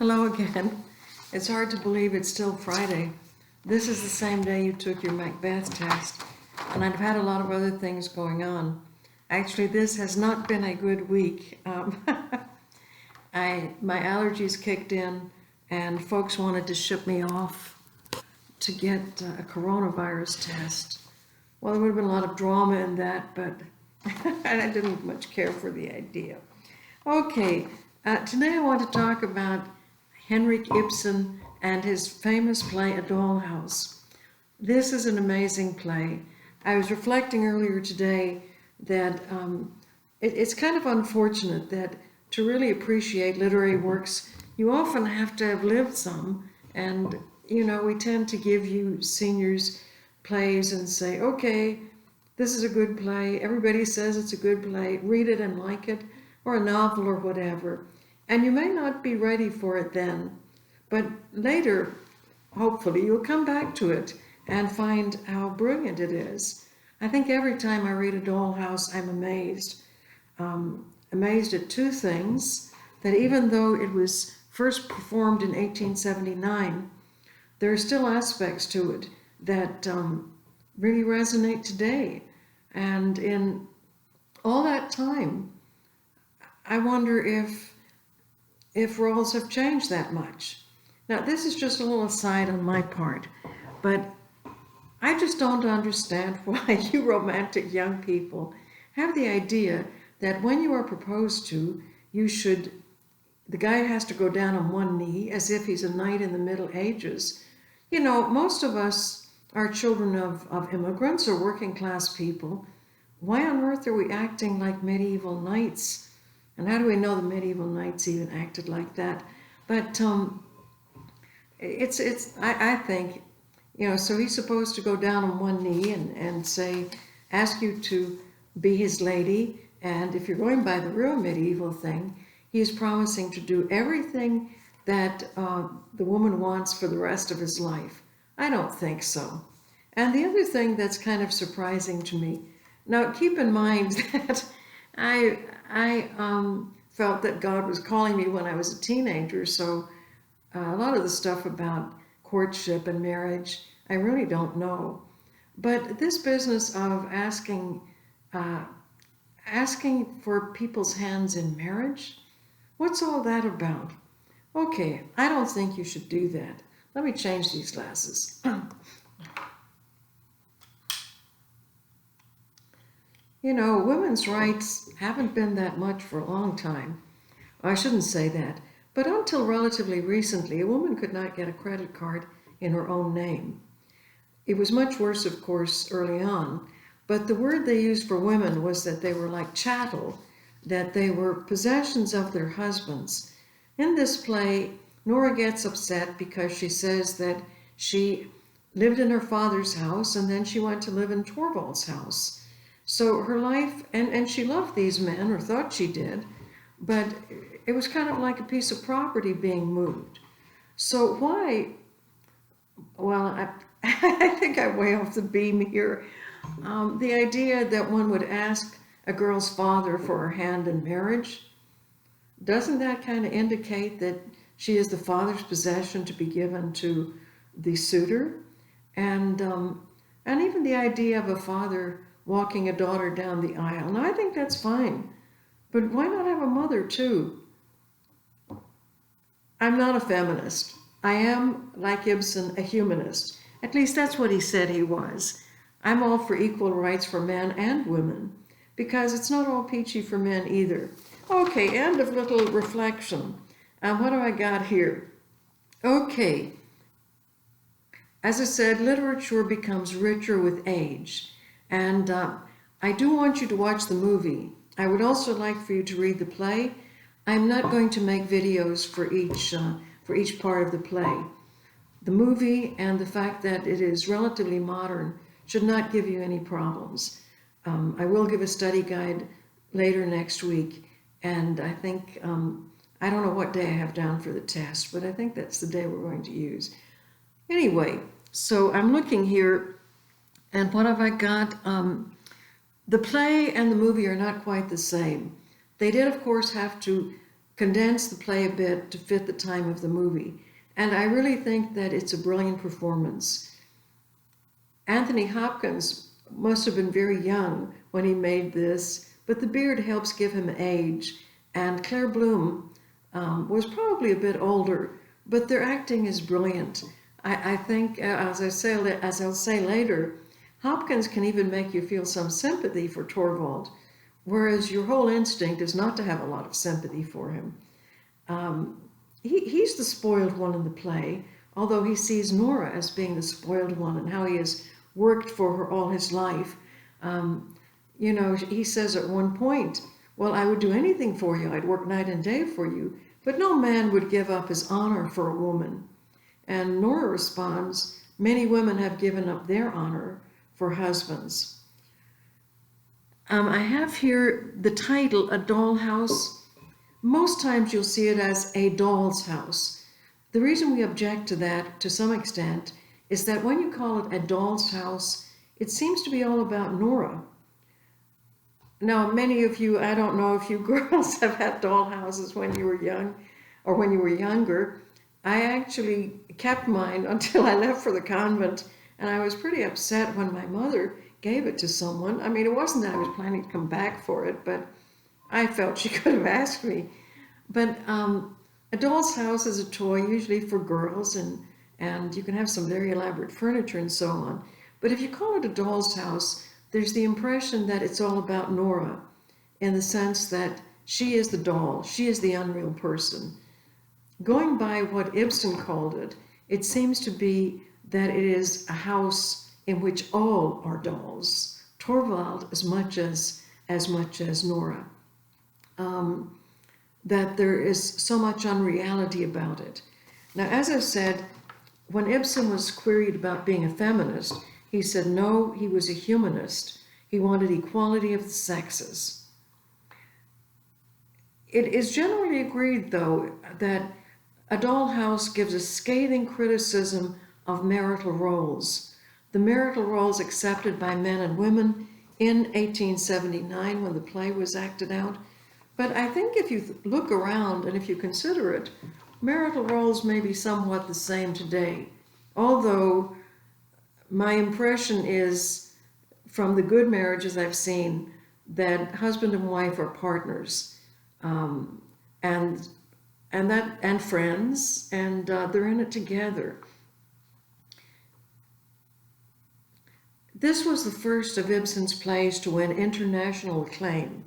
Hello again. It's hard to believe it's still Friday. This is the same day you took your Macbeth test, and I've had a lot of other things going on. Actually, this has not been a good week. My allergies kicked in, and folks wanted to ship me off to get a coronavirus test. Well, there would have been a lot of drama in that, but and I didn't much care for the idea. Okay, today I want to talk about Henrik Ibsen and his famous play, A Dollhouse. This is an amazing play. I was reflecting earlier today that it's kind of unfortunate that to really appreciate literary works, you often have to have lived some. And, you know, we tend to give you seniors plays and say, okay, this is a good play. Everybody says it's a good play. Read it and like it, or a novel or whatever. And you may not be ready for it then, but later, hopefully, you'll come back to it and find how brilliant it is. I think every time I read A Dollhouse, I'm amazed. Amazed at two things: that even though it was first performed in 1879, there are still aspects to it that really resonate today. And in all that time, I wonder if roles have changed that much. Now, this is just a little aside on my part, but I just don't understand why you romantic young people have the idea that when you are proposed to, the guy has to go down on one knee as if he's a knight in the Middle Ages. You know, most of us are children of immigrants or working class people. Why on earth are we acting like medieval knights? And how do we know the medieval knights even acted like that? But I think, you know, so he's supposed to go down on one knee and say, ask you to be his lady. And if you're going by the real medieval thing, he's promising to do everything that the woman wants for the rest of his life. I don't think so. And the other thing that's kind of surprising to me, now keep in mind that I felt that God was calling me when I was a teenager, so a lot of the stuff about courtship and marriage, I really don't know. But this business of asking for people's hands in marriage, what's all that about? Okay, I don't think you should do that. Let me change these glasses. You know, women's rights haven't been that much for a long time. I shouldn't say that, but until relatively recently, a woman could not get a credit card in her own name. It was much worse, of course, early on, but the word they used for women was that they were like chattel, that they were possessions of their husbands. In this play, Nora gets upset because she says that she lived in her father's house and then she went to live in Torvald's house. So her life, and she loved these men, or thought she did, but it was kind of like a piece of property being moved. So why, well, I think I'm way off the beam here. The idea that one would ask a girl's father for her hand in marriage, doesn't that kind of indicate that she is the father's possession to be given to the suitor? And even the idea of a father walking a daughter down the aisle. Now, I think that's fine, but why not have a mother too? I'm not a feminist. I am, like Ibsen, a humanist. At least that's what he said he was. I'm all for equal rights for men and women, because it's not all peachy for men either. Okay, end of little reflection. What do I got here? Okay. As I said, literature becomes richer with age. And I do want you to watch the movie. I would also like for you to read the play. I'm not going to make videos for each part of the play. The movie and the fact that it is relatively modern should not give you any problems. I will give a study guide later next week, and I think, I don't know what day I have down for the test, but I think that's the day we're going to use. Anyway, so I'm looking here, and what have I got? The play and the movie are not quite the same. They did, of course, have to condense the play a bit to fit the time of the movie. And I really think that it's a brilliant performance. Anthony Hopkins must have been very young when he made this, but the beard helps give him age. And Claire Bloom was probably a bit older, but their acting is brilliant. I think, as I'll say later, Hopkins can even make you feel some sympathy for Torvald, whereas your whole instinct is not to have a lot of sympathy for him. He's the spoiled one in the play, although he sees Nora as being the spoiled one and how he has worked for her all his life. He says at one point, well, I would do anything for you. I'd work night and day for you, but no man would give up his honor for a woman. And Nora responds, many women have given up their honor for husbands. I have here the title, A Dollhouse. Most times you'll see it as A Doll's House. The reason we object to that, to some extent, is that when you call it A Doll's House, it seems to be all about Nora. Now, many of you, I don't know if you girls have had doll houses when you were young or when you were younger. I actually kept mine until I left for the convent, and I was pretty upset when my mother gave it to someone. I mean, it wasn't that I was planning to come back for it, but I felt she could have asked me. But a doll's house is a toy usually for girls, and you can have some very elaborate furniture and so on. But if you call it a doll's house, there's the impression that it's all about Nora, in the sense that she is the doll, she is the unreal person. Going by what Ibsen called it, it seems to be that it is a house in which all are dolls, Torvald as much as Nora. That there is so much unreality about it. Now, as I said, when Ibsen was queried about being a feminist, he said no, he was a humanist. He wanted equality of the sexes. It is generally agreed, though, that A Dollhouse gives a scathing criticism of marital roles. The marital roles accepted by men and women in 1879 when the play was acted out. But I think if you look around and if you consider it, marital roles may be somewhat the same today. Although my impression is, from the good marriages I've seen, that husband and wife are partners, and friends, and they're in it together. This was the first of Ibsen's plays to win international acclaim.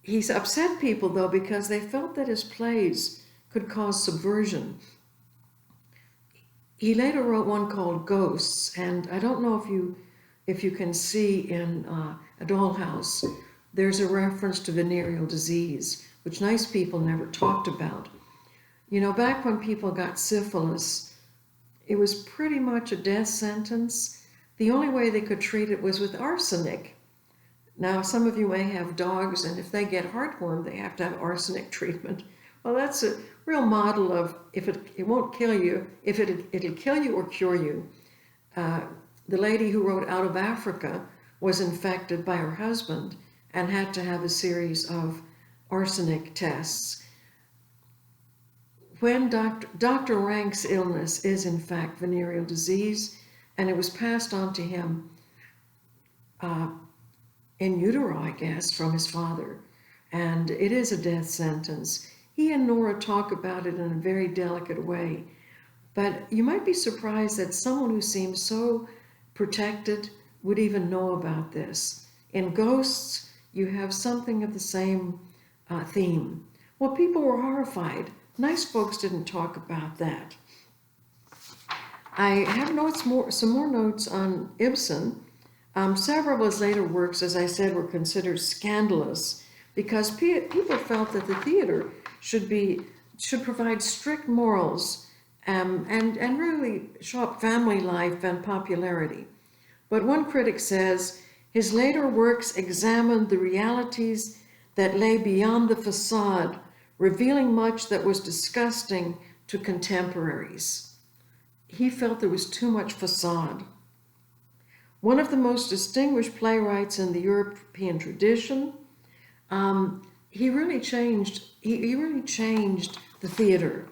He's upset people, though, because they felt that his plays could cause subversion. He later wrote one called Ghosts, and I don't know if you can see in A Dollhouse, there's a reference to venereal disease, which nice people never talked about. You know, back when people got syphilis, it was pretty much a death sentence. The only way they could treat it was with arsenic. Now, some of you may have dogs, and if they get heartworm, they have to have arsenic treatment. Well, that's a real model of, if it won't kill you, if it'll kill you or cure you. The lady who wrote Out of Africa was infected by her husband and had to have a series of arsenic tests. When Dr. Rank's illness is in fact venereal disease, and it was passed on to him in utero, I guess, from his father, and it is a death sentence. He and Nora talk about it in a very delicate way, but you might be surprised that someone who seems so protected would even know about this. In Ghosts, you have something of the same theme. Well, people were horrified. Nice folks didn't talk about that. I have some more notes on Ibsen. Several of his later works, as I said, were considered scandalous because people felt that the theater should provide strict morals and really show up family life and popularity. But one critic says, his later works examined the realities that lay beyond the facade, revealing much that was disgusting to contemporaries. He felt there was too much facade. One of the most distinguished playwrights in the European tradition, He really changed. He really changed the theater.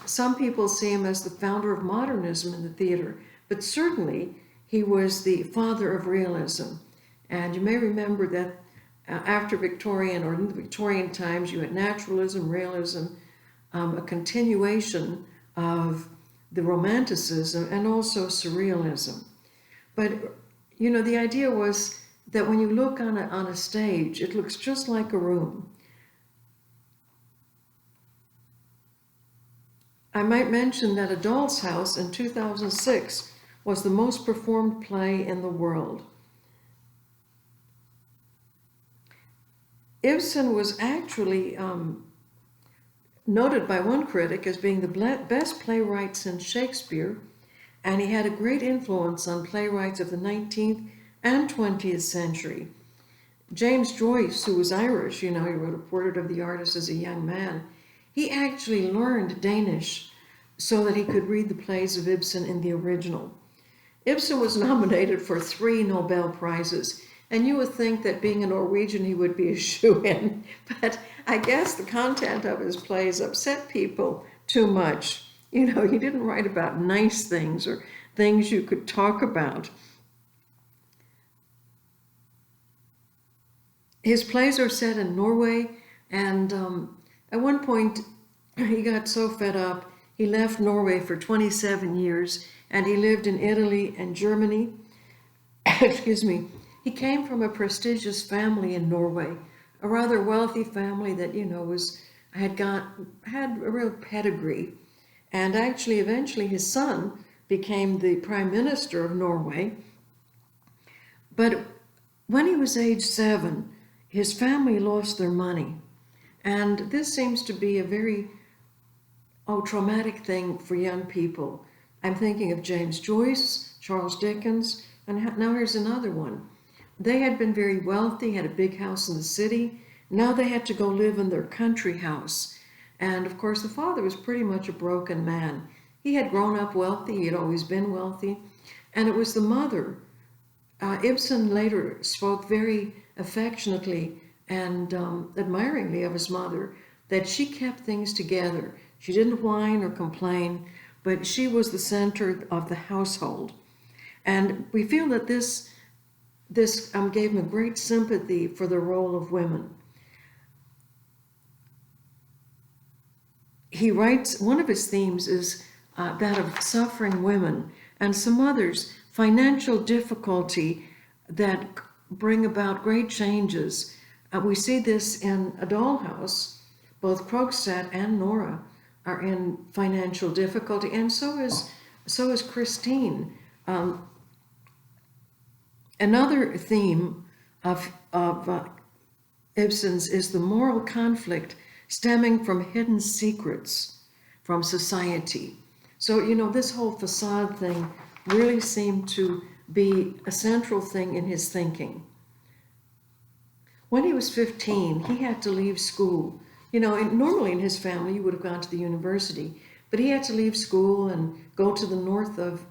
Some people see him as the founder of modernism in the theater, but certainly he was the father of realism. And you may remember that after Victorian or in the Victorian times, you had naturalism, realism, a continuation of the romanticism and also surrealism. But, you know, the idea was that when you look on a stage, it looks just like a room. I might mention that A Doll's House in 2006 was the most performed play in the world. Ibsen was actually noted by one critic as being the best playwright since Shakespeare, and he had a great influence on playwrights of the 19th and 20th century. James Joyce, who was Irish, you know, he wrote A Portrait of the Artist as a young man, he actually learned Danish so that he could read the plays of Ibsen in the original. Ibsen was nominated for 3 Nobel Prizes, and you would think that being a Norwegian he would be a shoo-in, but I guess the content of his plays upset people too much. You know, he didn't write about nice things or things you could talk about. His plays are set in Norway, and at one point he got so fed up, he left Norway for 27 years, and he lived in Italy and Germany. Excuse me. He came from a prestigious family in Norway, a rather wealthy family that, you know, had a real pedigree. And actually, eventually his son became the Prime Minister of Norway. But when he was age 7, his family lost their money. And this seems to be a very traumatic thing for young people. I'm thinking of James Joyce, Charles Dickens, and now here's another one. They had been very wealthy, had a big house in the city. Now they had to go live in their country house. And of course, the father was pretty much a broken man. He had grown up wealthy, he had always been wealthy. And it was the mother. Ibsen later spoke very affectionately and admiringly of his mother, that she kept things together. She didn't whine or complain, but she was the center of the household. And we feel that this gave him a great sympathy for the role of women. He writes, one of his themes is that of suffering women, and some others, financial difficulty that bring about great changes. We see this in A Doll House. Both Krogstad and Nora are in financial difficulty, and so is Christine. Another theme of Ibsen's is the moral conflict stemming from hidden secrets from society. So, you know, this whole facade thing really seemed to be a central thing in his thinking. When he was 15, he had to leave school. You know, normally in his family, you would have gone to the university, but he had to leave school and go to the north of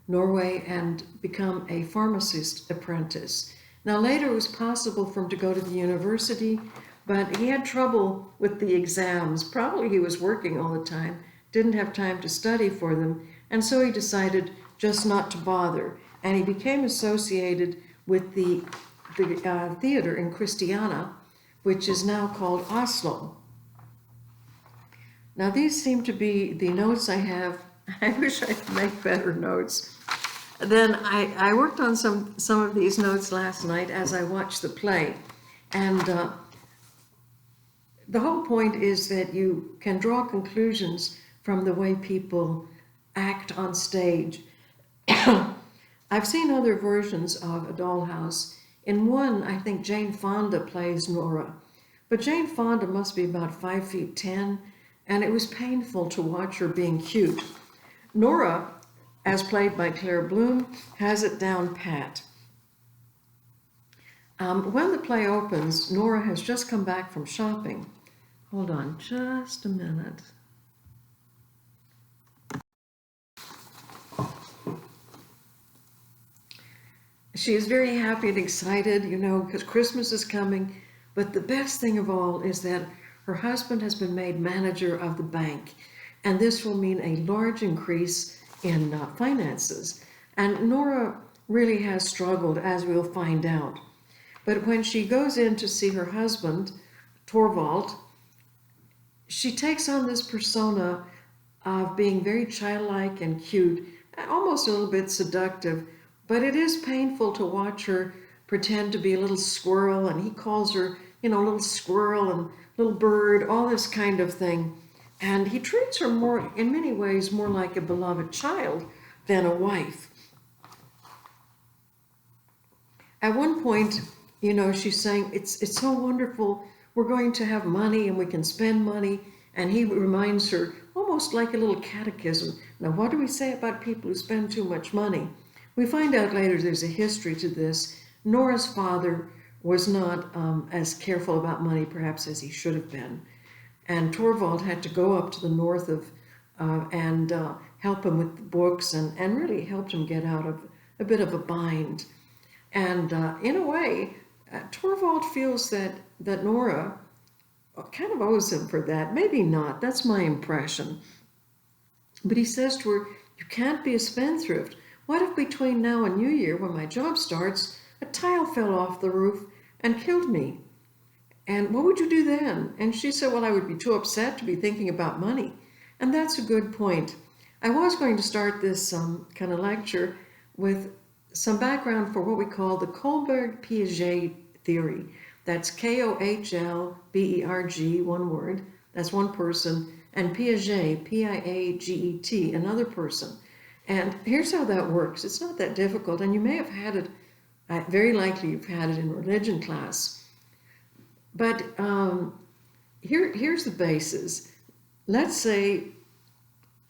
Norway and become a pharmacist apprentice. Now, later it was possible for him to go to the university, but he had trouble with the exams. Probably he was working all the time, didn't have time to study for them, and so he decided just not to bother. And he became associated with the theater in Christiania, which is now called Oslo. Now, these seem to be the notes I have. I wish I could make better notes. Then I worked on some of these notes last night as I watched the play. And the whole point is that you can draw conclusions from the way people act on stage. I've seen other versions of A Doll House. In one, I think Jane Fonda plays Nora. But Jane Fonda must be about 5'10", and it was painful to watch her being cute. Nora, as played by Claire Bloom, has it down pat. When the play opens, Nora has just come back from shopping. Hold on just a minute. She is very happy and excited, because Christmas is coming. But the best thing of all is that her husband has been made manager of the bank. And this will mean a large increase in finances. And Nora really has struggled, as we'll find out. But when she goes in to see her husband, Torvald, she takes on this persona of being very childlike and cute, almost a little bit seductive, but it is painful to watch her pretend to be a little squirrel, and he calls her, little squirrel and little bird, all this kind of thing. And he treats her more, in many ways, more like a beloved child than a wife. At one point, she's saying, it's so wonderful, we're going to have money and we can spend money. And he reminds her, almost like a little catechism. Now, what do we say about people who spend too much money? We find out later there's a history to this. Nora's father was not as careful about money, perhaps, as he should have been. And Torvald had to go up to the north and help him with the books and really helped him get out of a bit of a bind. And in a way, Torvald feels that Nora kind of owes him for that. Maybe not. That's my impression. But he says to her, you can't be a spendthrift. What if between now and New Year, when my job starts, a tile fell off the roof and killed me? And what would you do then? And she said, well, I would be too upset to be thinking about money. And that's a good point. I was going to start this kind of lecture with some background for what we call the Kohlberg-Piaget theory. That's Kohlberg, one word, that's one person, and Piaget, Piaget, another person. And here's how that works. It's not that difficult, and you may have had it, very likely you've had it in religion class. But here's the basis. Let's say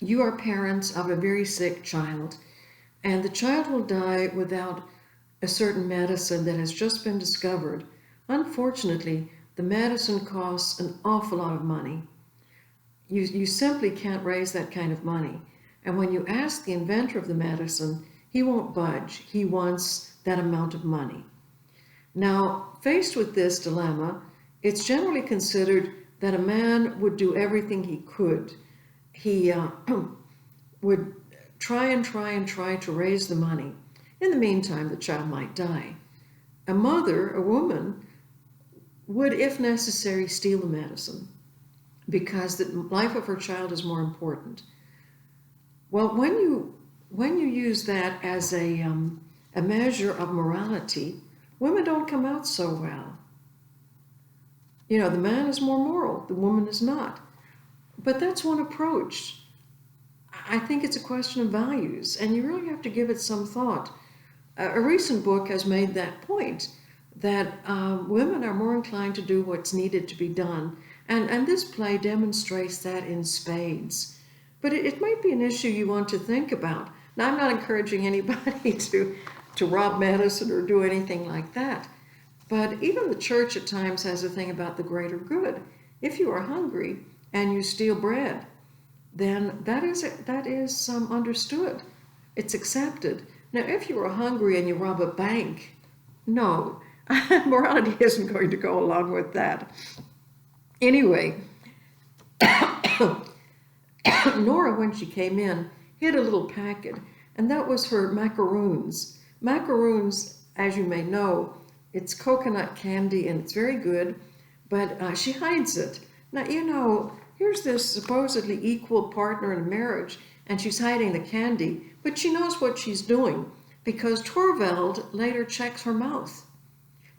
you are parents of a very sick child, and the child will die without a certain medicine that has just been discovered. Unfortunately, the medicine costs an awful lot of money. You simply can't raise that kind of money. And when you ask the inventor of the medicine, he won't budge. He wants that amount of money. Now, faced with this dilemma, it's generally considered that a man would do everything he could. He would try to raise the money. In the meantime, the child might die. A mother, a woman, would, if necessary, steal the medicine because the life of her child is more important. Well, when you use that as a measure of morality, women don't come out so well. The man is more moral, the woman is not. But that's one approach. I think it's a question of values, and you really have to give it some thought. A recent book has made that point, that women are more inclined to do what's needed to be done. And this play demonstrates that in spades. But it might be an issue you want to think about. Now, I'm not encouraging anybody to rob medicine or do anything like that. But even the church at times has a thing about the greater good. If you are hungry and you steal bread, then that is understood. It's accepted. Now, if you are hungry and you rob a bank, no, morality isn't going to go along with that. Anyway, Nora, when she came in, hid a little packet, and that was her macaroons. Macaroons, as you may know, it's coconut candy, and it's very good, but she hides it. Now, here's this supposedly equal partner in marriage, and she's hiding the candy, but she knows what she's doing because Torvald later checks her mouth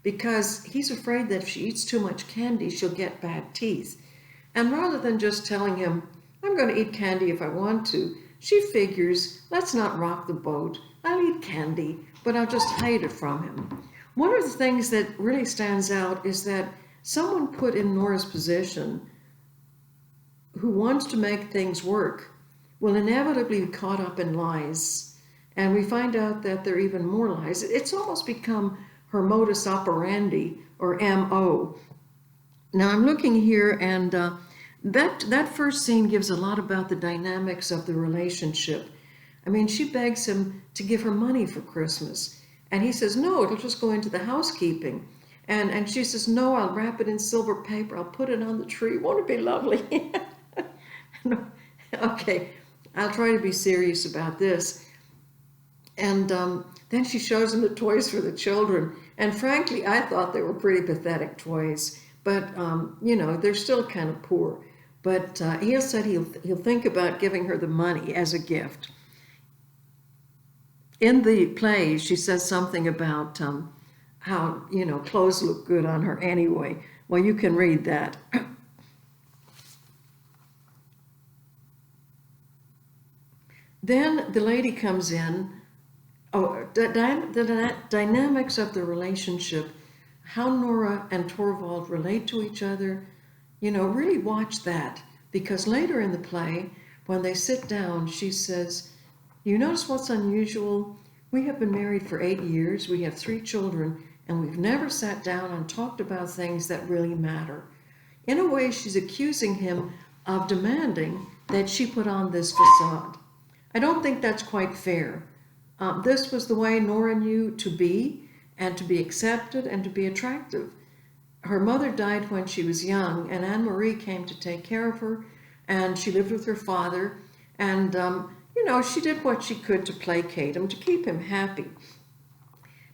because he's afraid that if she eats too much candy, she'll get bad teeth. And rather than just telling him, I'm going to eat candy if I want to, she figures, let's not rock the boat. I'll eat candy, but I'll just hide it from him. One of the things that really stands out is that someone put in Nora's position who wants to make things work will inevitably be caught up in lies. And we find out that there are even more lies. It's almost become her modus operandi, or MO. Now I'm looking here, and that first scene gives a lot about the dynamics of the relationship. I mean, she begs him to give her money for Christmas. And he says, no, it'll just go into the housekeeping. And she says, no, I'll wrap it in silver paper. I'll put it on the tree. Won't it be lovely? No. Okay, I'll try to be serious about this. And then she shows him the toys for the children. And frankly, I thought they were pretty pathetic toys. But, you know, they're still kind of poor. But he said he'll think about giving her the money as a gift. In the play, she says something about how, you know, clothes look good on her anyway. Well, you can read that. Then the lady comes in. Oh, the dynamics of the relationship, how Nora and Torvald relate to each other, you know, really watch that. Because later in the play, when they sit down, she says, you notice what's unusual? We have been married for 8 years, we have 3 children, and we've never sat down and talked about things that really matter. In a way, she's accusing him of demanding that she put on this facade. I don't think that's quite fair. This was the way Nora knew to be, and to be accepted, and to be attractive. Her mother died when she was young, and Anne-Marie came to take care of her, and she lived with her father, and you know, she did what she could to placate him, to keep him happy.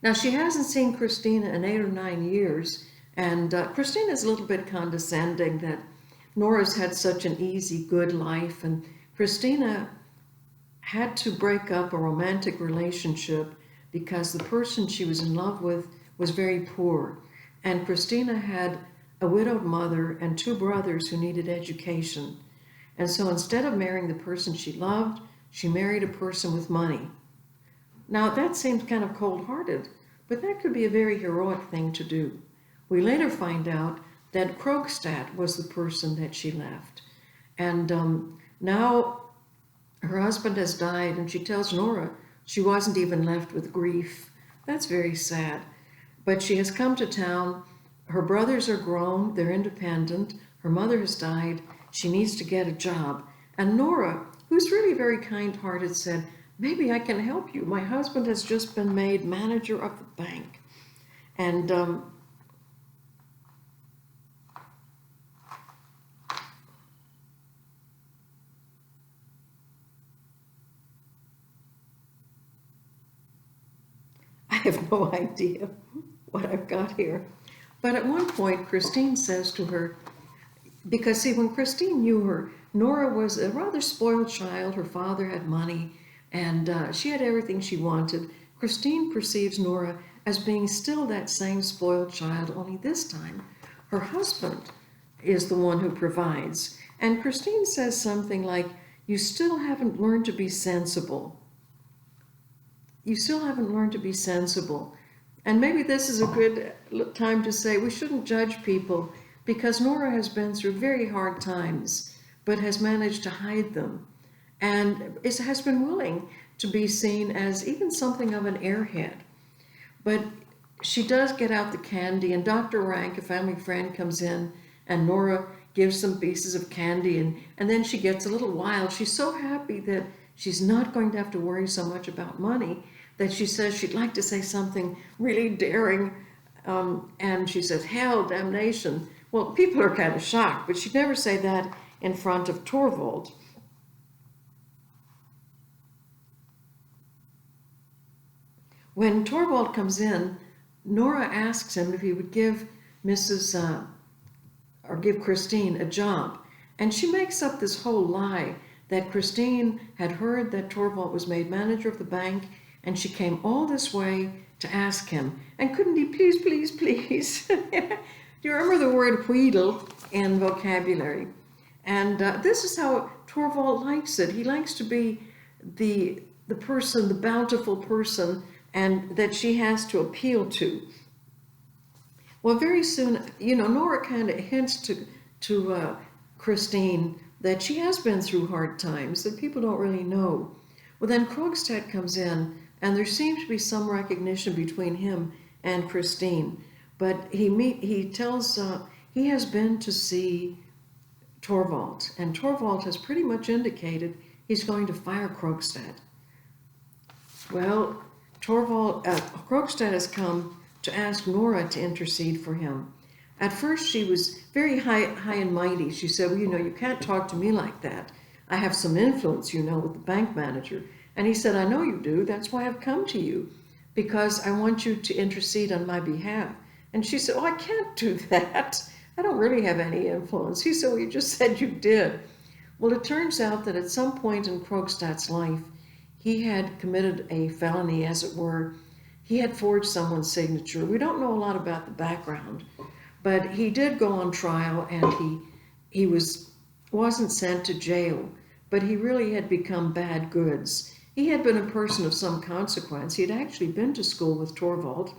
Now, she hasn't seen Christina in 8 or 9 years, and Christina's a little bit condescending that Nora's had such an easy, good life, and Christina had to break up a romantic relationship because the person she was in love with was very poor. And Christina had a widowed mother and 2 brothers who needed education. And so instead of marrying the person she loved, she married a person with money. Now that seems kind of cold-hearted, but that could be a very heroic thing to do. We later find out that Krogstad was the person that she left. And now her husband has died, and she tells Nora she wasn't even left with grief. That's very sad. But she has come to town. Her brothers are grown. They're independent. Her mother has died. She needs to get a job. And Nora, who's really very kind-hearted, said, maybe I can help you. My husband has just been made manager of the bank. And I have no idea what I've got here. But at one point, Christine says to her, because see, when Christine knew her, Nora was a rather spoiled child. Her father had money, and she had everything she wanted. Christine perceives Nora as being still that same spoiled child, only this time her husband is the one who provides. And Christine says something like, you still haven't learned to be sensible. You still haven't learned to be sensible. And maybe this is a good time to say we shouldn't judge people, because Nora has been through very hard times, but has managed to hide them, and has been willing to be seen as even something of an airhead. But she does get out the candy, and Dr. Rank, a family friend, comes in, and Nora gives some pieces of candy, and then she gets a little wild. She's so happy that she's not going to have to worry so much about money that she says she'd like to say something really daring, and she says, hell, damnation. Well, people are kind of shocked, but she'd never say that in front of Torvald. When Torvald comes in, Nora asks him if he would give give Christine a job. And she makes up this whole lie that Christine had heard that Torvald was made manager of the bank, and she came all this way to ask him. And couldn't he please, please, please? Do you remember the word wheedle in vocabulary? And this is how Torvald likes it. He likes to be the person, the bountiful person, and that she has to appeal to. Well, very soon, you know, Nora kind of hints to Christine that she has been through hard times, that people don't really know. Well, then Krogstad comes in, and there seems to be some recognition between him and Christine. But he tells, he has been to see Torvald, and Torvald has pretty much indicated he's going to fire Krogstad. Well, Krogstad has come to ask Nora to intercede for him. At first, she was very high and mighty. She said, well, you can't talk to me like that. I have some influence, with the bank manager. And he said, I know you do. That's why I've come to you, because I want you to intercede on my behalf. And she said, oh, I can't do that. I don't really have any influence. He said, well, you just said you did. Well, it turns out that at some point in Krogstad's life, he had committed a felony, as it were. He had forged someone's signature. We don't know a lot about the background, but he did go on trial, and he wasn't sent to jail, but he really had become bad goods. He had been a person of some consequence. He had actually been to school with Torvald,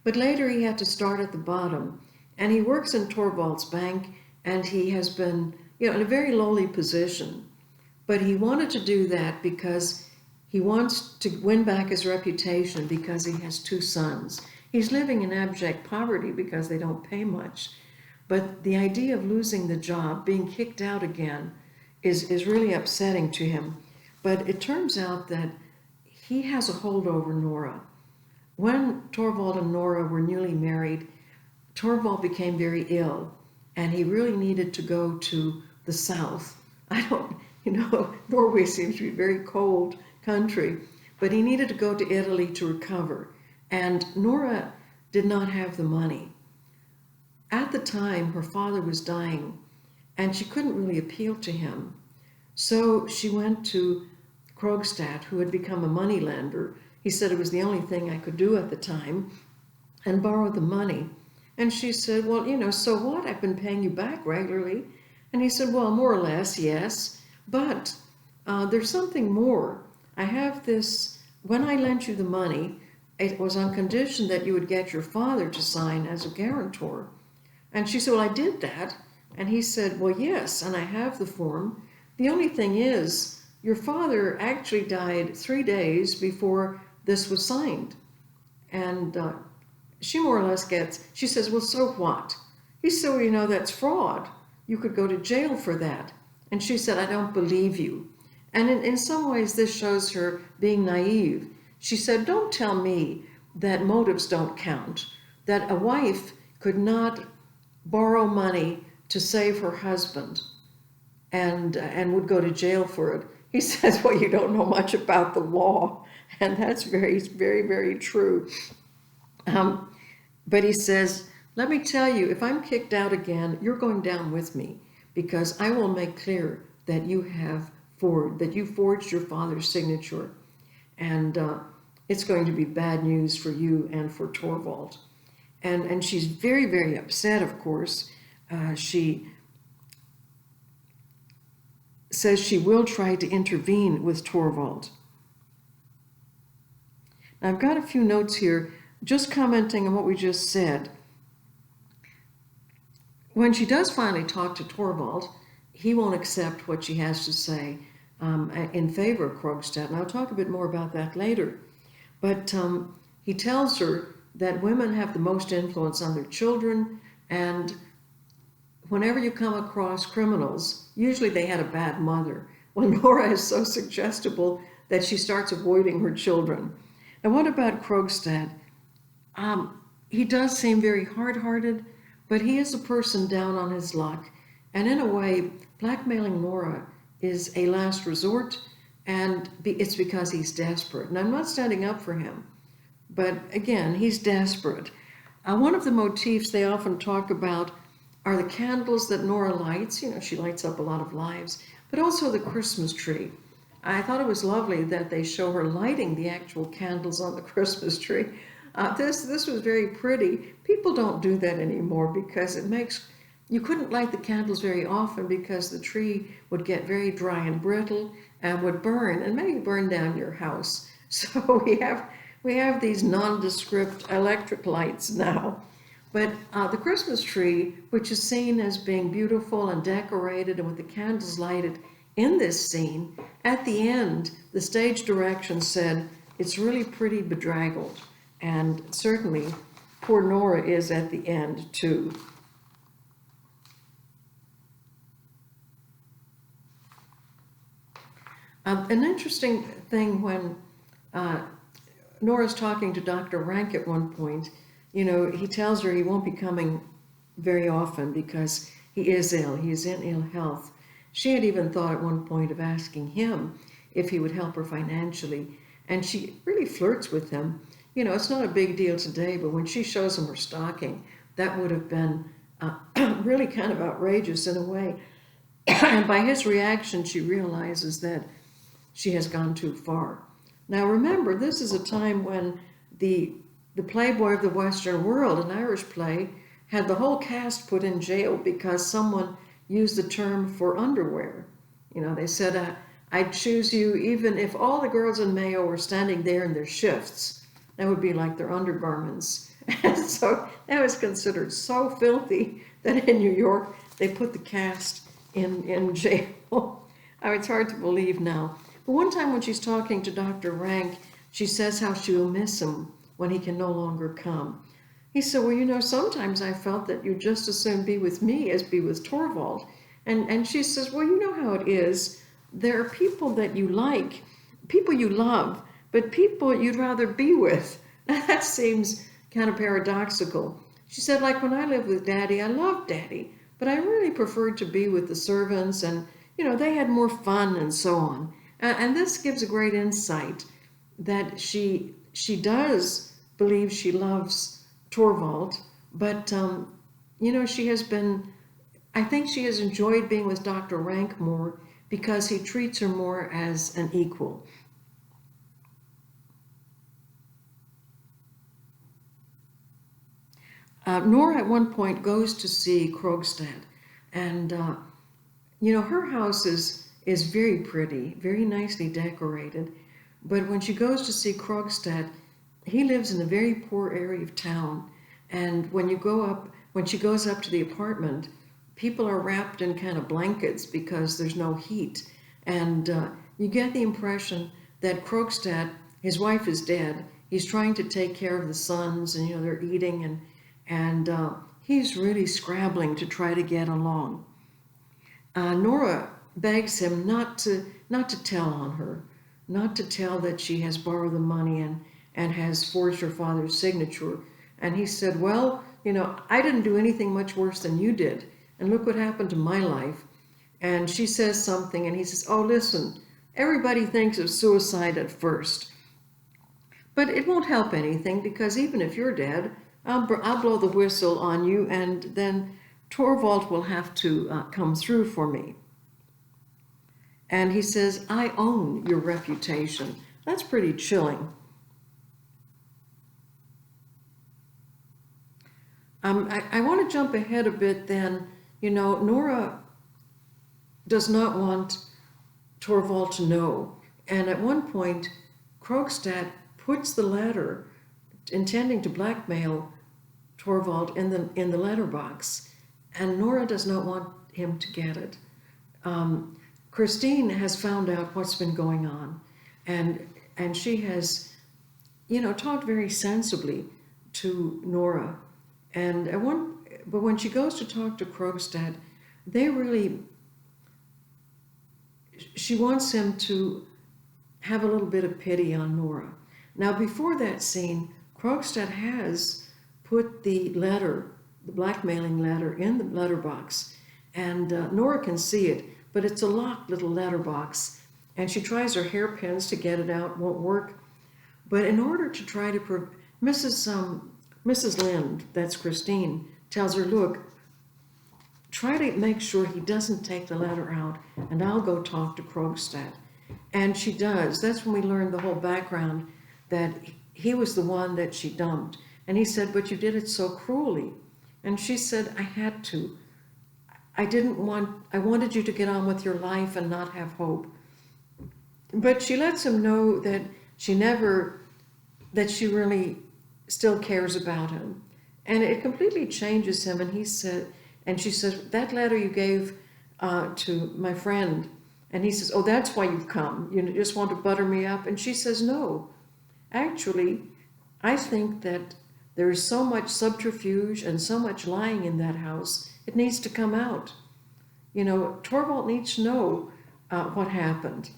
but later he had to start at the bottom. And he works in Torvald's bank, and he has been, in a very lowly position. But he wanted to do that because he wants to win back his reputation, because he has 2 sons. He's living in abject poverty because they don't pay much. But the idea of losing the job, being kicked out again, is really upsetting to him. But it turns out that he has a hold over Nora. When Torvald and Nora were newly married, Torvald became very ill, and he really needed to go to the south. Norway seems to be a very cold country, but he needed to go to Italy to recover. And Nora did not have the money. At the time, her father was dying, and she couldn't really appeal to him. So she went to Krogstad, who had become a moneylender. He said it was the only thing I could do at the time, and borrowed the money. And she said, well, so what? I've been paying you back regularly. And he said, well, more or less, yes. But there's something more. I have this, when I lent you the money, it was on condition that you would get your father to sign as a guarantor. And she said, well, I did that. And he said, well, yes, and I have the form. The only thing is, your father actually died 3 days before this was signed. And she more or less she says, well, so what? He said, well, that's fraud. You could go to jail for that. And she said, I don't believe you. And in some ways, this shows her being naive. She said, don't tell me that motives don't count, that a wife could not borrow money to save her husband and would go to jail for it. He says, well, you don't know much about the law. And that's very, very, very true. But he says, let me tell you, if I'm kicked out again, you're going down with me, because I will make clear that you forged your father's signature. And it's going to be bad news for you and for Torvald. And she's very, very upset, of course. She says she will try to intervene with Torvald. Now, I've got a few notes here, just commenting on what we just said. When she does finally talk to Torvald, he won't accept what she has to say in favor of Krogstad. And I'll talk a bit more about that later. But he tells her that women have the most influence on their children, and whenever you come across criminals, usually they had a bad mother. Well, Nora is so suggestible that she starts avoiding her children. And what about Krogstad? He does seem very hard-hearted, but he is a person down on his luck. And in a way, blackmailing Nora is a last resort, and it's because he's desperate. And I'm not standing up for him, but again, he's desperate. One of the motifs they often talk about are the candles that Nora lights. She lights up a lot of lives, but also the Christmas tree. I thought it was lovely that they show her lighting the actual candles on the Christmas tree. This was very pretty. People don't do that anymore because you couldn't light the candles very often because the tree would get very dry and brittle and would burn, and maybe burn down your house. So we have these nondescript electric lights now. But the Christmas tree, which is seen as being beautiful and decorated and with the candles lighted in this scene, at the end, the stage direction said, it's really pretty bedraggled. And certainly, poor Nora is at the end, too. An interesting thing when Nora's talking to Dr. Rank at one point. He tells her he won't be coming very often because he is ill. He is in ill health. She had even thought at one point of asking him if he would help her financially, and she really flirts with him. It's not a big deal today, but when she shows him her stocking, that would have been really kind of outrageous in a way. And by his reaction, she realizes that she has gone too far. Now remember, this is a time when the Playboy of the Western World, an Irish play, had the whole cast put in jail because someone used the term for underwear. They said, I'd choose you even if all the girls in Mayo were standing there in their shifts. That would be like their undergarments. And so that was considered so filthy that in New York, they put the cast in jail. It's hard to believe now. But one time when she's talking to Dr. Rank, she says how she will miss him when he can no longer come. He said, well, sometimes I felt that you'd just as soon be with me as be with Torvald. And she says, well, you know how it is. There are people that you like, people you love, but people you'd rather be with. That seems kind of paradoxical. She said, like when I lived with Daddy, I loved Daddy, but I really preferred to be with the servants, and, they had more fun and so on. And this gives a great insight that she does believe she loves Torvald, but, she has been, I think she has enjoyed being with Dr. Rank more because he treats her more as an equal. Nora at one point goes to see Krogstad, and her house is very pretty, very nicely decorated. But when she goes to see Krogstad, he lives in a very poor area of town, and when she goes up to the apartment, people are wrapped in kind of blankets because there's no heat, and you get the impression that Krogstad, his wife is dead. He's trying to take care of the sons, and they're eating, and he's really scrabbling to try to get along. Nora begs him not to tell on her, not to tell that she has borrowed the money and has forged her father's signature. And he said, well, I didn't do anything much worse than you did, and look what happened to my life. And she says something, and he says, oh, listen, everybody thinks of suicide at first, but it won't help anything, because even if you're dead, I'll blow the whistle on you, and then Torvald will have to come through for me. And he says, I own your reputation. That's pretty chilling. I want to jump ahead a bit then. Nora does not want Torvald to know. And at one point, Krogstad puts the letter intending to blackmail Torvald in the letterbox, and Nora does not want him to get it. Christine has found out what's been going on, and she has, talked very sensibly to Nora. But when she goes to talk to Krogstad, she wants him to have a little bit of pity on Nora. Now, before that scene, Krogstad has put the blackmailing letter, in the letterbox, and Nora can see it, but it's a locked little letterbox, and she tries her hairpins to get it out, won't work. But in order to try to, Mrs. Lind, that's Christine, tells her, look, try to make sure he doesn't take the letter out, and I'll go talk to Krogstad. And she does. That's when we learn the whole background, that he was the one that she dumped. And he said, but you did it so cruelly. And she said, I had to. I wanted you to get on with your life and not have hope. But she lets him know that she really still cares about him. And it completely changes him. And she says, that letter you gave to my friend. And he says, oh, that's why you've come. You just want to butter me up. And she says, no. Actually, I think that there is so much subterfuge and so much lying in that house, it needs to come out. Torvald needs to know what happened.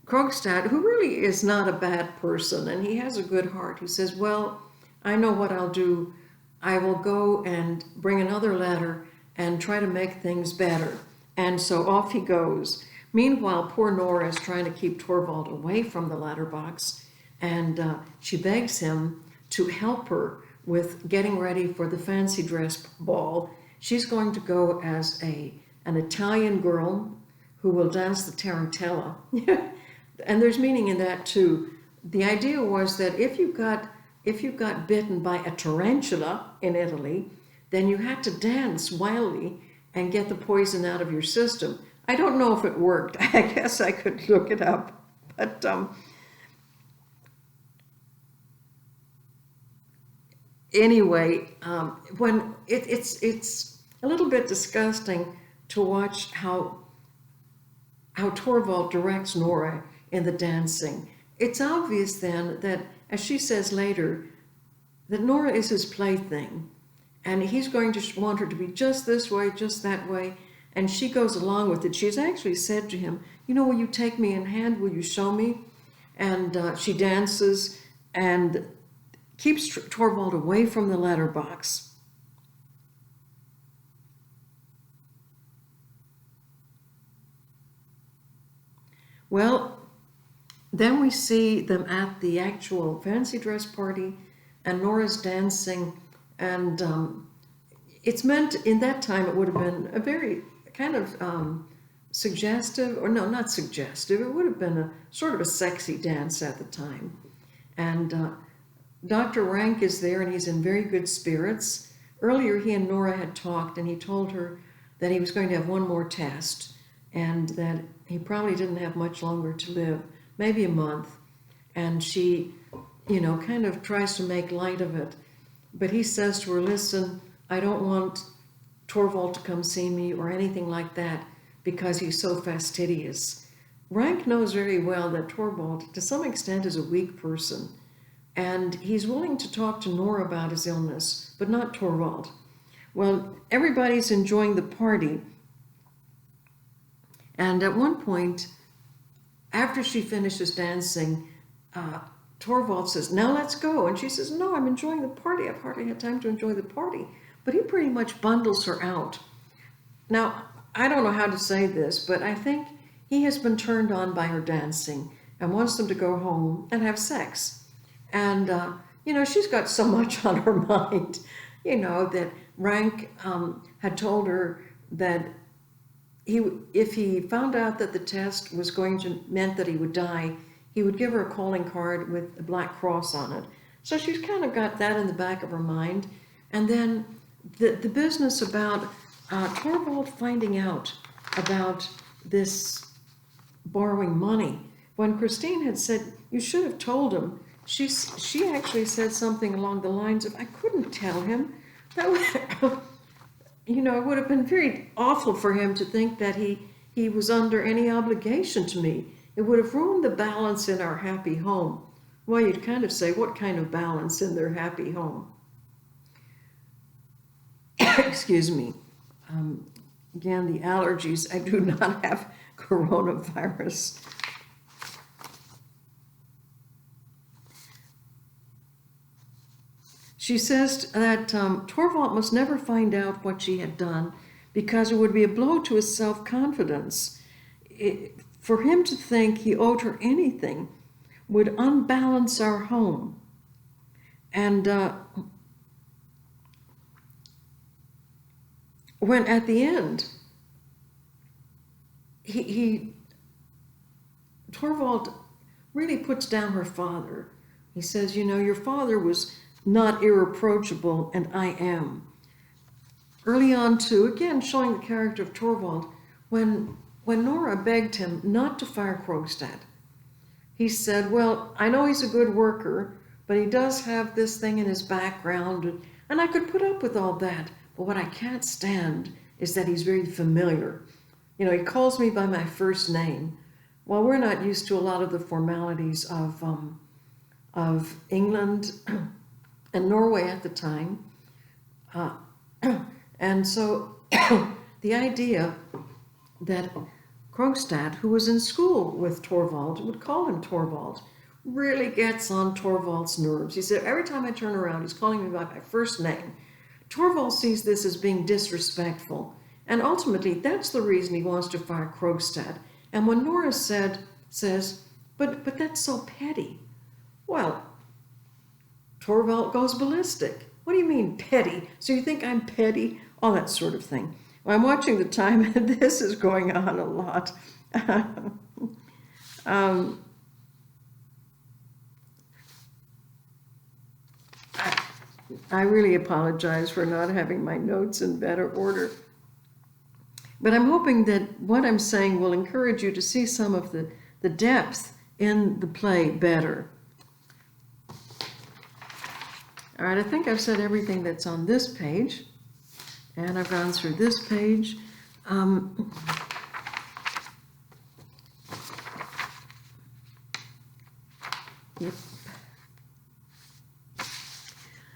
Krogstad, who really is not a bad person, and he has a good heart, he says, well, I know what I'll do. I will go and bring another ladder and try to make things better. And so off he goes. Meanwhile, poor Nora is trying to keep Torvald away from the ladder box, and she begs him to help her with getting ready for the fancy dress ball. She's going to go as an Italian girl who will dance the tarantella. And there's meaning in that too. The idea was that if you got bitten by a tarantula in Italy, then you had to dance wildly and get the poison out of your system. I don't know if it worked. I guess I could look it up. But anyway, when it's a little bit disgusting to watch how Torvald directs Nora in the dancing. It's obvious then that, as she says later, that Nora is his plaything, and he's going to want her to be just this way, just that way, and she goes along with it. She's actually said to him, you know, will you take me in hand, will you show me? And she dances and keeps Torvald away from the letterbox. Well, then we see them at the actual fancy dress party, and Nora's dancing, and it's meant, in that time, it would have been a very kind of suggestive, or no, not suggestive, it would have been a sort of a sexy dance at the time. And Dr. Rank is there, and he's in very good spirits. Earlier, he and Nora had talked, and he told her that he was going to have one more test, and that he probably didn't have much longer to live, maybe a month. And she, you know, kind of tries to make light of it. But he says to her, listen, I don't want Torvald to come see me or anything like that because he's so fastidious. Rank knows very well that Torvald, to some extent, is a weak person. And he's willing to talk to Nora about his illness, but not Torvald. Well, everybody's enjoying the party. And at one point, after she finishes dancing, Torvald says, now let's go. And she says, no, I'm enjoying the party. I've hardly had time to enjoy the party. But he pretty much bundles her out. Now, I don't know how to say this, but I think he has been turned on by her dancing and wants them to go home and have sex. And, you know, she's got so much on her mind, you know, that Rank had told her that if he found out that the test was meant that he would die, he would give her a calling card with a black cross on it. So she's kind of got that in the back of her mind. And then the business about Torvald finding out about this borrowing money. When Christine had said, you should have told him, she actually said something along the lines of, I couldn't tell him. That would, you know, it would have been very awful for him to think that he was under any obligation to me. It would have ruined the balance in our happy home. Well, you'd kind of say, what kind of balance in their happy home? Excuse me. Again, the allergies. I do not have coronavirus. She says that Torvald must never find out what she had done because it would be a blow to his self-confidence. For him to think he owed her anything would unbalance our home. And when at the end, Torvald really puts down her father. He says, you know, your father was not irreproachable, and I am. Early on, too, again, showing the character of Torvald, when Nora begged him not to fire Krogstad, he said, well, I know he's a good worker, but he does have this thing in his background, and I could put up with all that, but what I can't stand is that he's very familiar. You know, he calls me by my first name. Well, we're not used to a lot of the formalities of England and Norway at the time. And so the idea that Krogstad, who was in school with Torvald, would call him Torvald, really gets on Torvald's nerves. He said, every time I turn around, he's calling me by my first name. Torvald sees this as being disrespectful, and ultimately that's the reason he wants to fire Krogstad. And when Nora says, but that's so petty. Well, Torvald goes ballistic. What do you mean petty? So you think I'm petty? All that sort of thing. Well, I'm watching the time and this is going on a lot. I really apologize for not having my notes in better order. But I'm hoping that what I'm saying will encourage you to see some of the depth in the play better. All right, I think I've said everything that's on this page, and I've gone through this page. Yep.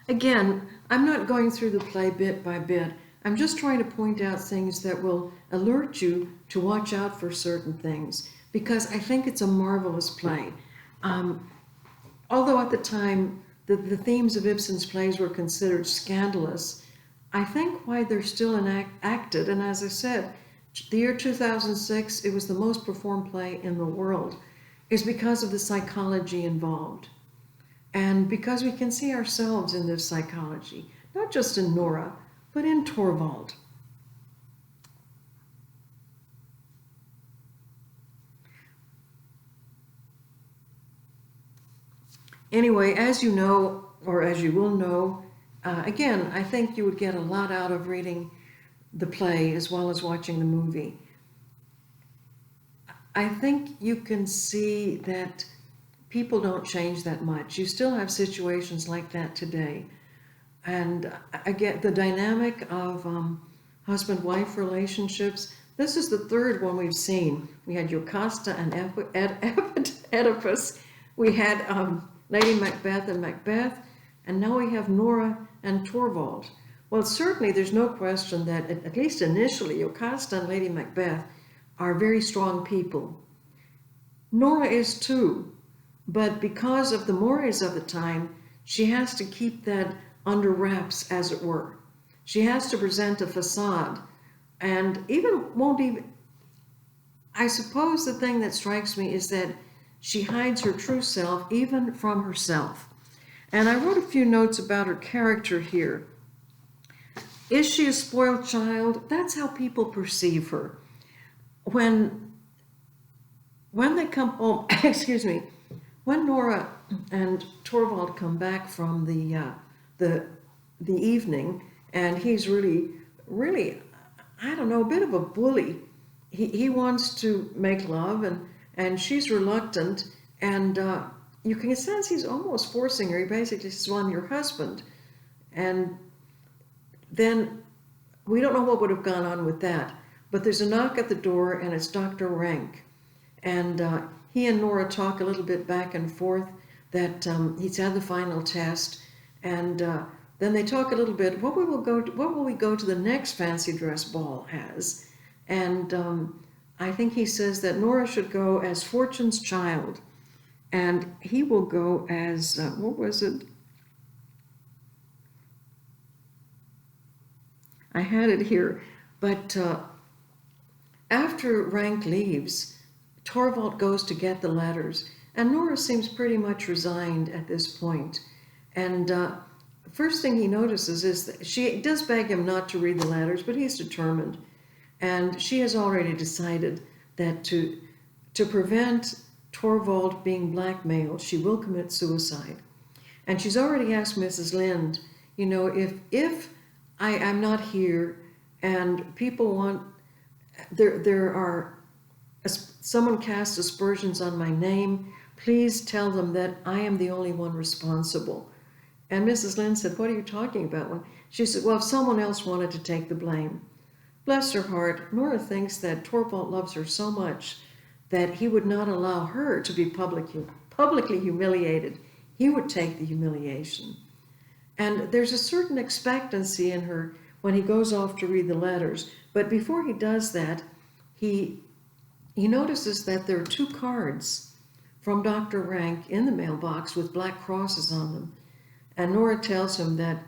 Again, I'm not going through the play bit by bit. I'm just trying to point out things that will alert you to watch out for certain things, because I think it's a marvelous play. Although at the time, the themes of Ibsen's plays were considered scandalous, I think why they're still enacted, and as I said, the year 2006, it was the most performed play in the world, is because of the psychology involved. And because we can see ourselves in this psychology, not just in Nora, but in Torvald. Anyway, as you know, or as you will know, again, I think you would get a lot out of reading the play as well as watching the movie. I think you can see that people don't change that much. You still have situations like that today. And again, the dynamic of husband-wife relationships, this is the third one we've seen. We had Jocasta and Oedipus. We had Lady Macbeth and Macbeth, and now we have Nora and Torvald. Well, certainly there's no question that, at least initially, Jocasta and Lady Macbeth are very strong people. Nora is too, but because of the mores of the time, she has to keep that under wraps, as it were. She has to present a facade, and I suppose the thing that strikes me is that she hides her true self even from herself. And I wrote a few notes about her character here. Is she a spoiled child? That's how people perceive her. When they come home, excuse me, when Nora and Torvald come back from the evening, and he's really, I don't know, a bit of a bully. He wants to make love, and she's reluctant, and you can sense he's almost forcing her. He basically says, well, I'm your husband. And then we don't know what would have gone on with that, but there's a knock at the door, and it's Dr. Rank. And he and Nora talk a little bit back and forth that he's had the final test, and then they talk a little bit, what will we go to the next fancy dress ball as? And I think he says that Nora should go as Fortune's child, and he will go as, what was it? I had it here, but after Rank leaves, Torvald goes to get the letters, and Nora seems pretty much resigned at this point. And first thing he notices is that she does beg him not to read the letters, but he's determined. And she has already decided that to prevent Torvald being blackmailed, she will commit suicide. And she's already asked Mrs. Lynde, you know, if I'm not here and people want, someone casts aspersions on my name, please tell them that I am the only one responsible. And Mrs. Lynde said, what are you talking about? She said, well, if someone else wanted to take the blame. Bless her heart, Nora thinks that Torvald loves her so much that he would not allow her to be publicly humiliated. He would take the humiliation. And there's a certain expectancy in her when he goes off to read the letters. But before he does that, he he notices that there are two cards from Dr. Rank in the mailbox with black crosses on them. And Nora tells him that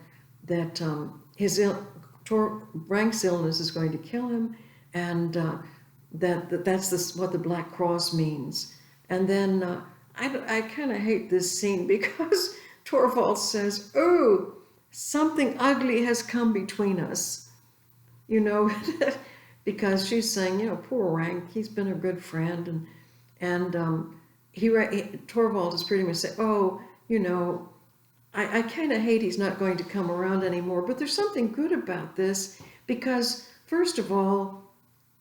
Rank's illness is going to kill him, and that's what the black cross means. And then I kind of hate this scene because Torvald says, "Oh, something ugly has come between us," you know, because she's saying, poor Rank, he's been a good friend, and Torvald is pretty much saying, "Oh, I kind of hate he's not going to come around anymore, but there's something good about this because, first of all,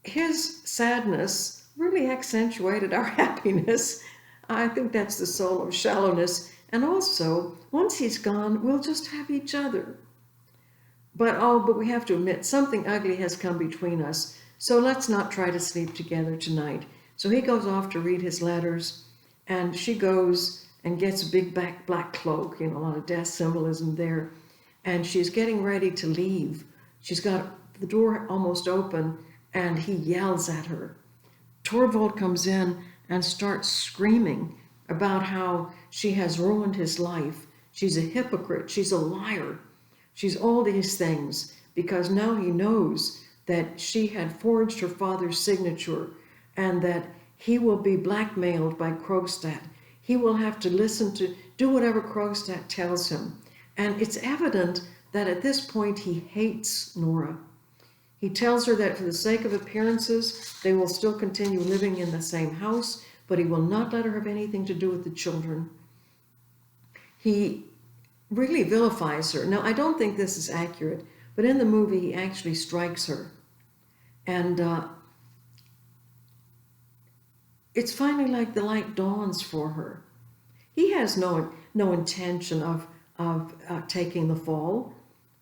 his sadness really accentuated our happiness. I think that's the soul of shallowness. And also, once he's gone, we'll just have each other. But we have to admit, something ugly has come between us, so let's not try to sleep together tonight." So he goes off to read his letters, and she goes and gets a big black cloak, a lot of death symbolism there. And she's getting ready to leave. She's got the door almost open, and he yells at her. Torvald comes in and starts screaming about how she has ruined his life. She's a hypocrite. She's a liar. She's all these things because now he knows that she had forged her father's signature and that he will be blackmailed by Krogstad. He will have to do whatever Krogstad tells him. And it's evident that at this point he hates Nora. He tells her that for the sake of appearances, they will still continue living in the same house, but he will not let her have anything to do with the children. He really vilifies her. Now, I don't think this is accurate, but in the movie, he actually strikes her. And it's finally like the light dawns for her. He has no intention of taking the fall.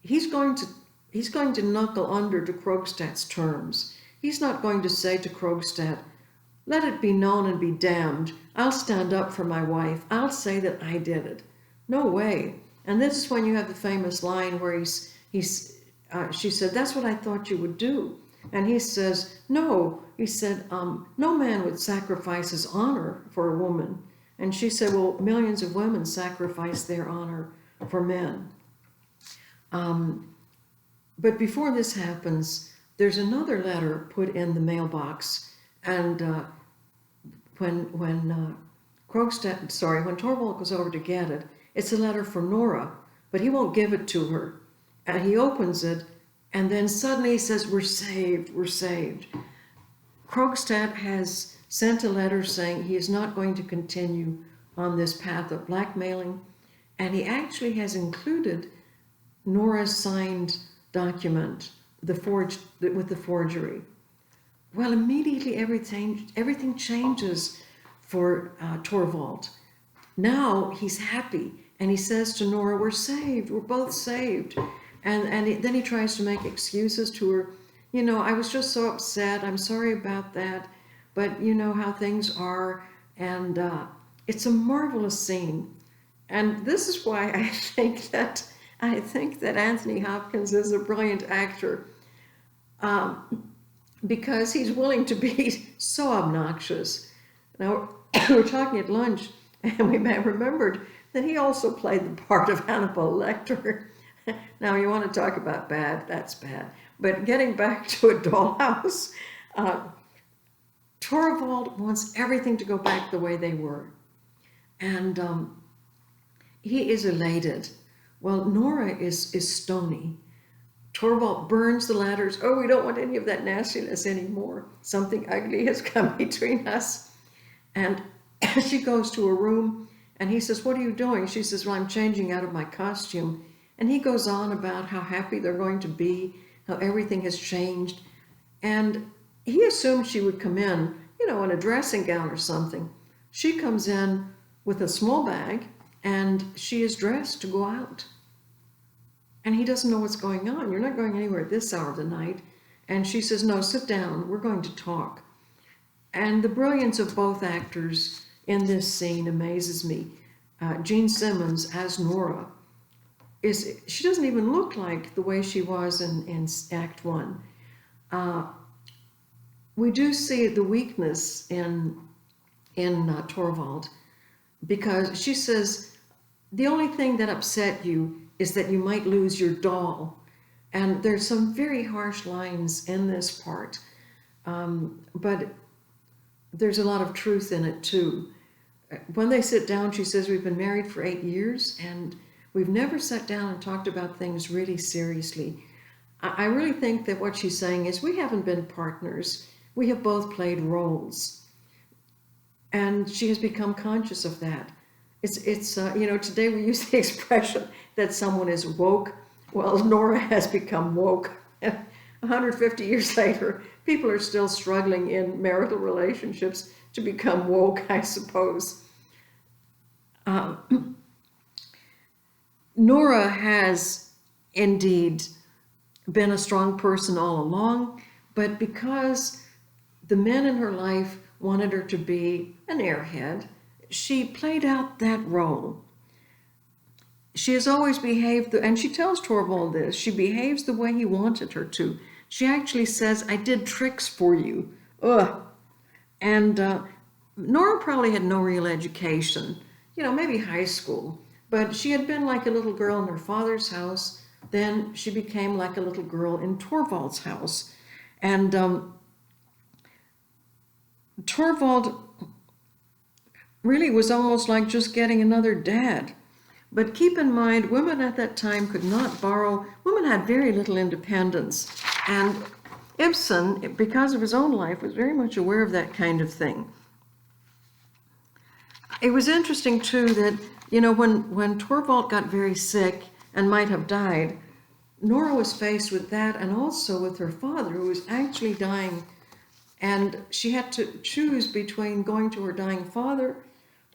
He's going to knuckle under to Krogstad's terms. He's not going to say to Krogstad, "Let it be known and be damned. I'll stand up for my wife. I'll say that I did it." No way. And this is when you have the famous line where she said, "That's what I thought you would do." And he says, "No." He said, "No man would sacrifice his honor for a woman." And she said, "Well, millions of women sacrifice their honor for men." But before this happens, there's another letter put in the mailbox. And when Torvald goes over to get it, it's a letter from Nora, but he won't give it to her. And he opens it, and then suddenly he says, "We're saved, we're saved." Krogstad has sent a letter saying he is not going to continue on this path of blackmailing, and he actually has included Nora's signed document, with the forgery. Well, immediately everything changes for Torvald. Now he's happy, and he says to Nora, "We're saved, we're both saved." And then he tries to make excuses to her. "I was just so upset. I'm sorry about that. But you know how things are." And it's a marvelous scene. And this is why I think that Anthony Hopkins is a brilliant actor. Because he's willing to be so obnoxious. Now, we were talking at lunch, and we may have remembered that he also played the part of Hannibal Lecter. Now, you want to talk about bad, that's bad. But getting back to A Dollhouse, Torvald wants everything to go back the way they were. And he is elated. Well, Nora is stony. Torvald burns the letters. "Oh, we don't want any of that nastiness anymore. Something ugly has come between us." And she goes to her room, and he says, "What are you doing?" She says, "Well, I'm changing out of my costume." And he goes on about how happy they're going to be, how everything has changed. And he assumed she would come in, in a dressing gown or something. She comes in with a small bag, and she is dressed to go out. And he doesn't know what's going on. "You're not going anywhere at this hour of the night." And she says, "No, sit down. We're going to talk." And the brilliance of both actors in this scene amazes me. Jean Simmons as Nora she doesn't even look like the way she was in Act 1. we do see the weakness in Torvald, because she says the only thing that upset you is that you might lose your doll. And there's some very harsh lines in this part, but there's a lot of truth in it too. When they sit down, she says, we've been married for 8 years and we've never sat down and talked about things really seriously. I really think that what she's saying is we haven't been partners. We have both played roles. And she has become conscious of that. Today we use the expression that someone is woke. Well, Nora has become woke. 150 years later, people are still struggling in marital relationships to become woke, I suppose. Nora has indeed been a strong person all along, but because the men in her life wanted her to be an airhead, she played out that role. She has always behaved, and she tells Torvald this, she behaves the way he wanted her to. She actually says, I did tricks for you. Ugh. And Nora probably had no real education, maybe high school, but she had been like a little girl in her father's house. Then she became like a little girl in Torvald's house. And Torvald really was almost like just getting another dad. But keep in mind, women at that time could not borrow. Women had very little independence. And Ibsen, because of his own life, was very much aware of that kind of thing. It was interesting, too, that, when Torvald got very sick and might have died, Nora was faced with that and also with her father, who was actually dying. And she had to choose between going to her dying father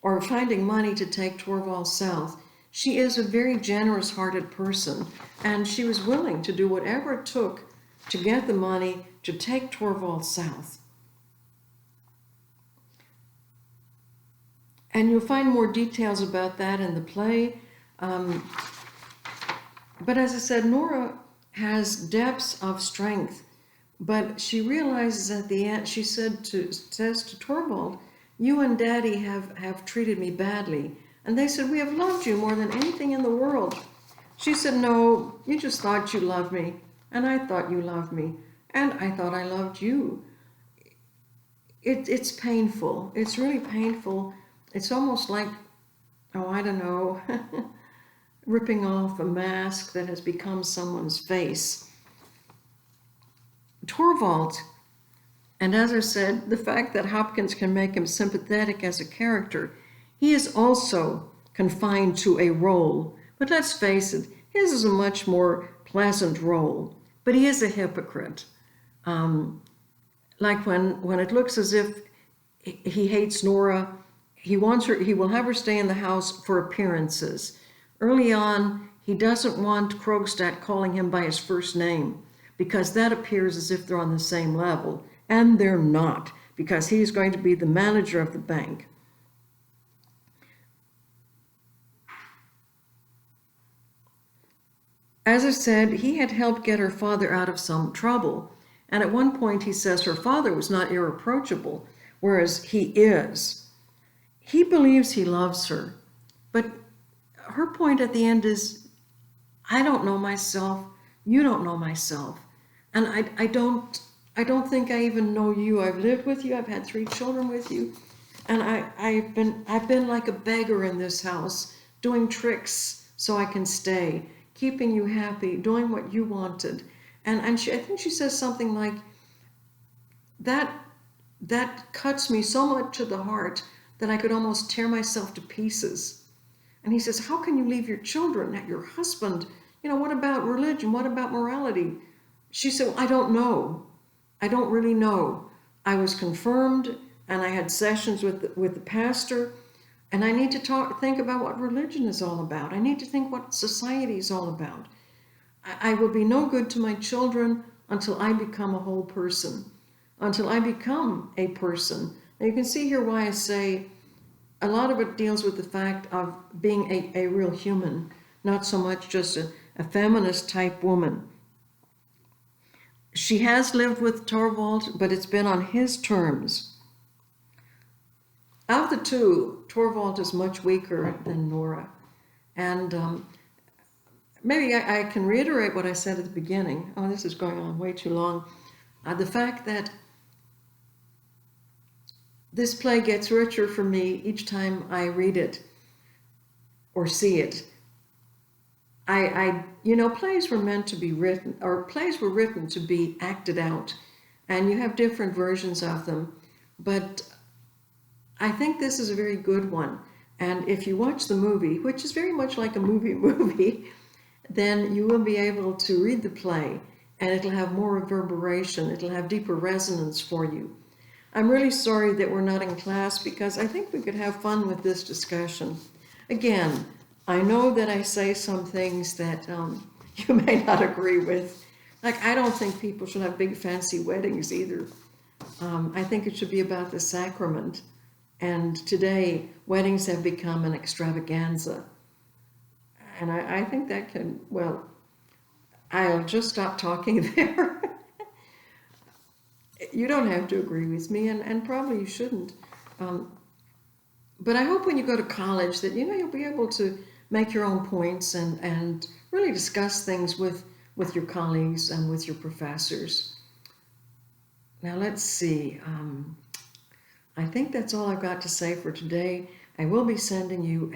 or finding money to take Torvald south. She is a very generous-hearted person, and she was willing to do whatever it took to get the money to take Torvald south. And you'll find more details about that in the play. But as I said, Nora has depths of strength, but she realizes at the end, she says to Torvald, you and Daddy have treated me badly. And they said, we have loved you more than anything in the world. She said, no, you just thought you loved me, and I thought you loved me, and I thought I loved you. It's painful. It's really painful. It's almost like, I don't know, ripping off a mask that has become someone's face. Torvald, and as I said, the fact that Hopkins can make him sympathetic as a character, he is also confined to a role. But let's face it, his is a much more pleasant role. But he is a hypocrite. Like when it looks as if he hates Nora, he will have her stay in the house for appearances. Early on, he doesn't want Krogstad calling him by his first name, because that appears as if they're on the same level. And they're not, because he's going to be the manager of the bank. As I said, he had helped get her father out of some trouble. And at one point he says her father was not irreproachable, whereas he is. He believes he loves her, but her point at the end is, I don't know myself, you don't know myself. And I don't think I even know you. I've lived with you, I've had 3 children with you, and I've been like a beggar in this house, doing tricks so I can stay, keeping you happy, doing what you wanted. And I think she says something like, that cuts me so much to the heart that I could almost tear myself to pieces. And he says, how can you leave your children, your husband? What about religion? What about morality? She said, well, I don't know. I don't really know. I was confirmed and I had sessions with the pastor, and I need to think about what religion is all about. I need to think what society is all about. I will be no good to my children until I become a whole person, until I become a person. Now you can see here why I say a lot of it deals with the fact of being a real human, not so much just a feminist type woman. She has lived with Torvald, but it's been on his terms. Of the two, Torvald is much weaker than Nora. And maybe I can reiterate what I said at the beginning. Oh, this is going on way too long. The fact that this play gets richer for me each time I read it or see it. Plays were meant to be written, or plays were written to be acted out, and you have different versions of them. But I think this is a very good one. And if you watch the movie, which is very much like a movie, then you will be able to read the play, and it'll have more reverberation, it'll have deeper resonance for you. I'm really sorry that we're not in class, because I think we could have fun with this discussion. Again, I know that I say some things that you may not agree with. Like, I don't think people should have big fancy weddings either. I think it should be about the sacrament. And today, weddings have become an extravaganza. And I think that can, well, I'll just stop talking there. You don't have to agree with me, and probably you shouldn't. But I hope when you go to college that, you'll be able to make your own points and really discuss things with your colleagues and with your professors. Now let's see. I think that's all I've got to say for today. I will be sending you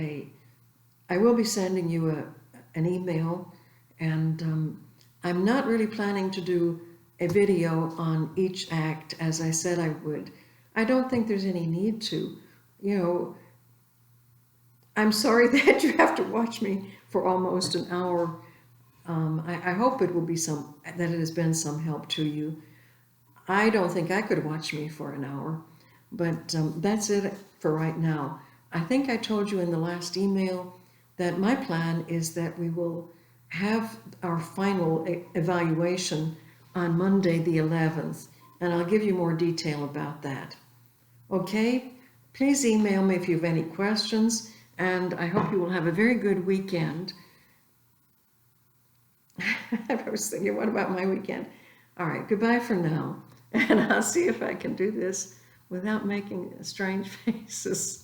an email, and I'm not really planning to do a video on each act as I said I would. I don't think there's any need to. I'm sorry that you have to watch me for almost an hour. I hope it will be that it has been some help to you. I don't think I could watch me for an hour, but that's it for right now. I think I told you in the last email that my plan is that we will have our final evaluation on Monday the 11th, and I'll give you more detail about that. Okay? Please email me if you have any questions, and I hope you will have a very good weekend. I was thinking, what about my weekend? All right, goodbye for now, and I'll see if I can do this without making strange faces.